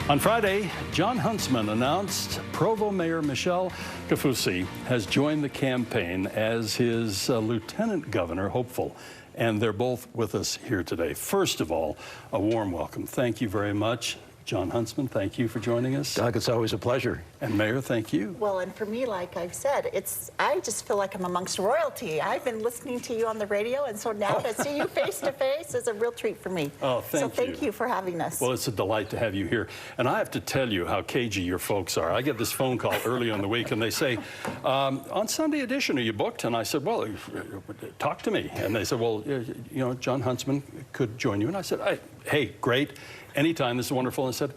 On Friday, Jon Huntsman announced Provo Mayor Michelle Kaufusi has joined the campaign as his lieutenant governor hopeful. And they're both with us here today. First of all, a warm welcome. Thank you very much. Jon Huntsman, thank you for joining us. Doug, it's always a pleasure. And Mayor, thank you. Well, and for me, like I've said, I just feel like I'm amongst royalty. I've been listening to you on the radio, and so now to see you face to face is a real treat for me. Oh, thank you. So thank you for having us. Well, it's a delight to have you here. And I have to tell you how cagey your folks are. I get this phone call early on the week, and they say, on Sunday edition, are you booked? And I said, well, talk to me. And they said, well, you know, Jon Huntsman could join you. And I said, hey, great. Anytime, this is wonderful. And I said,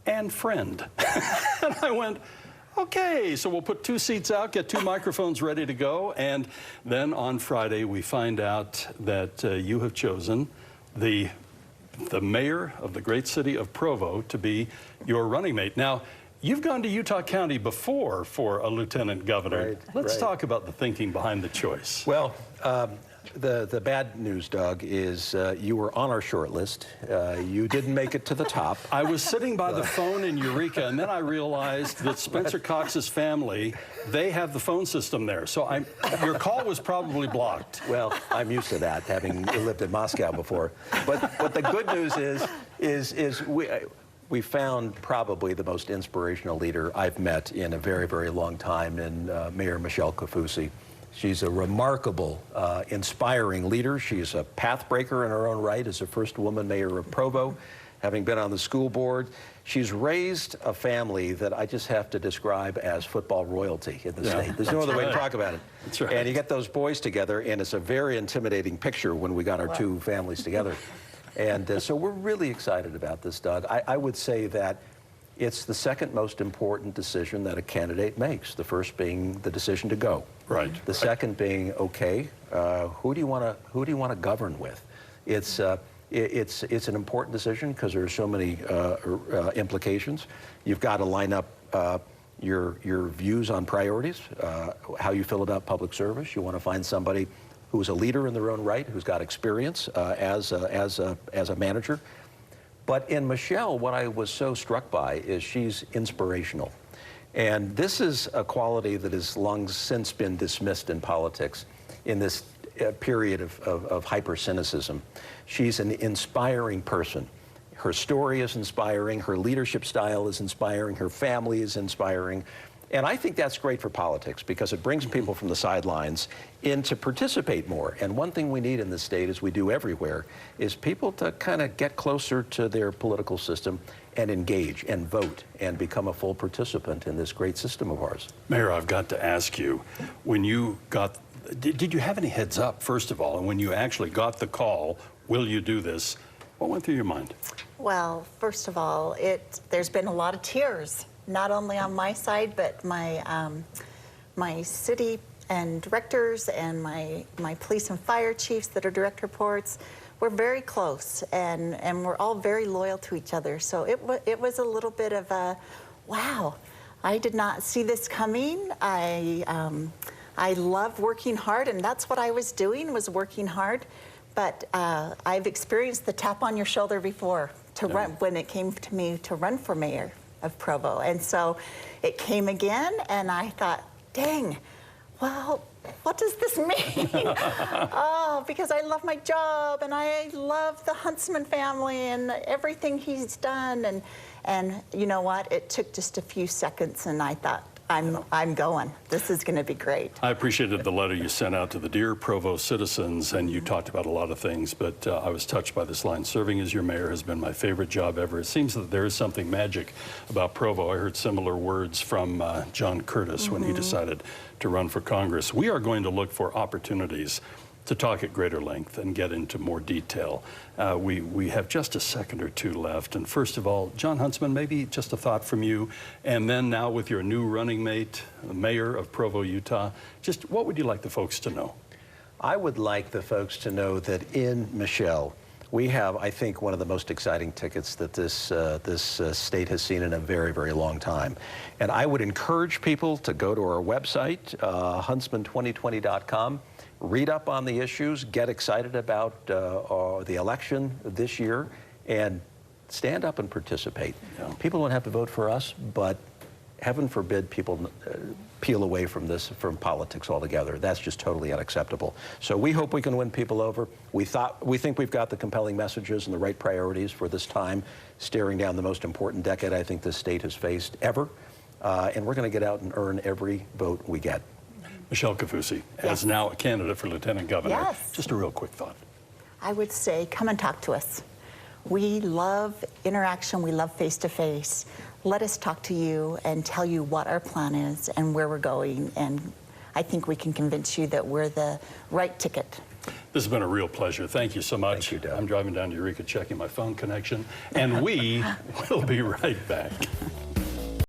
and friend. And I went, okay, so we'll put 2 seats out, get 2 microphones ready to go, and then on Friday we find out that you have chosen the mayor of the great city of Provo to be your running mate. Now, you've gone to Utah County before for a lieutenant governor. Right, Let's talk about the thinking behind the choice. Well, the bad news, Doug, is you were on our short list. You didn't make it to the top. I was sitting by the phone in Eureka, and then I realized that Spencer Cox's family, they have the phone system there. So your call was probably blocked. Well, I'm used to that, having lived in Moscow before. But the good news is we found probably the most inspirational leader I've met in a very, very long time in Mayor Michelle Kaufusi. She's a remarkable, inspiring leader. She's a pathbreaker in her own right as the first woman mayor of Provo, having been on the school board. She's raised a family that I just have to describe as football royalty in the state. There's no other way to talk about it. That's right. And you get those boys together, and it's a very intimidating picture when we got our 2 families together. And so we're really excited about this, Doug. I would say that it's the second most important decision that a candidate makes, the first being the decision to go. Right. The second being, okay, who do you want to govern with? It's an important decision because there are so many implications. You've got to line up your views on priorities, how you feel about public service. You want to find somebody who's a leader in their own right, who's got experience as a manager. But in Michelle, what I was so struck by is she's inspirational. And this is a quality that has long since been dismissed in politics in this period of hyper-cynicism. She's an inspiring person. Her story is inspiring, her leadership style is inspiring, her family is inspiring. And I think that's great for politics because it brings people from the sidelines in to participate more. And one thing we need in this state, as we do everywhere, is people to kind of get closer to their political system and engage and vote and become a full participant in this great system of ours. Mayor, I've got to ask you, when you got, did you have any heads up, first of all, and when you actually got the call, will you do this, what went through your mind? Well, first of all, there's been a lot of tears, not only on my side, but my city and directors and my police and fire chiefs that are direct reports. We're very close, and we're all very loyal to each other. So it was a little bit of a, wow, I did not see this coming. I love working hard, and that's what I was doing, was working hard. But I've experienced the tap on your shoulder before to run, when it came to me to run for mayor of Provo. And so it came again, and I thought, dang, well, what does this mean? Oh, because I love my job, and I love the Huntsman family and everything he's done. And you know what? It took just a few seconds, and I thought, I'm going. This is going to be great. I appreciated the letter you sent out to the dear Provo citizens, and you talked about a lot of things, but I was touched by this line: serving as your mayor has been my favorite job ever. It seems that there is something magic about Provo. I heard similar words from John Curtis when he decided to run for Congress. We are going to look for opportunities to talk at greater length and get into more detail. We have just a second or 2 left. And first of all, Jon Huntsman, maybe just a thought from you. And then now with your new running mate, the mayor of Provo, Utah, just what would you like the folks to know? I would like the folks to know that in Michelle, we have, I think, one of the most exciting tickets that this state has seen in a very, very long time. And I would encourage people to go to our website, huntsman2020.com, read up on the issues, get excited about the election this year, and stand up and participate. Yeah. People don't have to vote for us, but heaven forbid people peel away from from politics altogether. That's just totally unacceptable. So we hope we can win people over. We think we've got the compelling messages and the right priorities for this time, staring down the most important decade I think this state has faced ever. And we're going to get out and earn every vote we get. Michelle Kaufusi, Yes. as now a candidate for Lieutenant Governor. Yes. Just a real quick thought. I would say, come and talk to us. We love interaction. We love face-to-face. Let us talk to you and tell you what our plan is and where we're going. And I think we can convince you that we're the right ticket. This has been a real pleasure. Thank you so much. Thank you, Doug. I'm driving down to Eureka checking my phone connection, and we will be right back.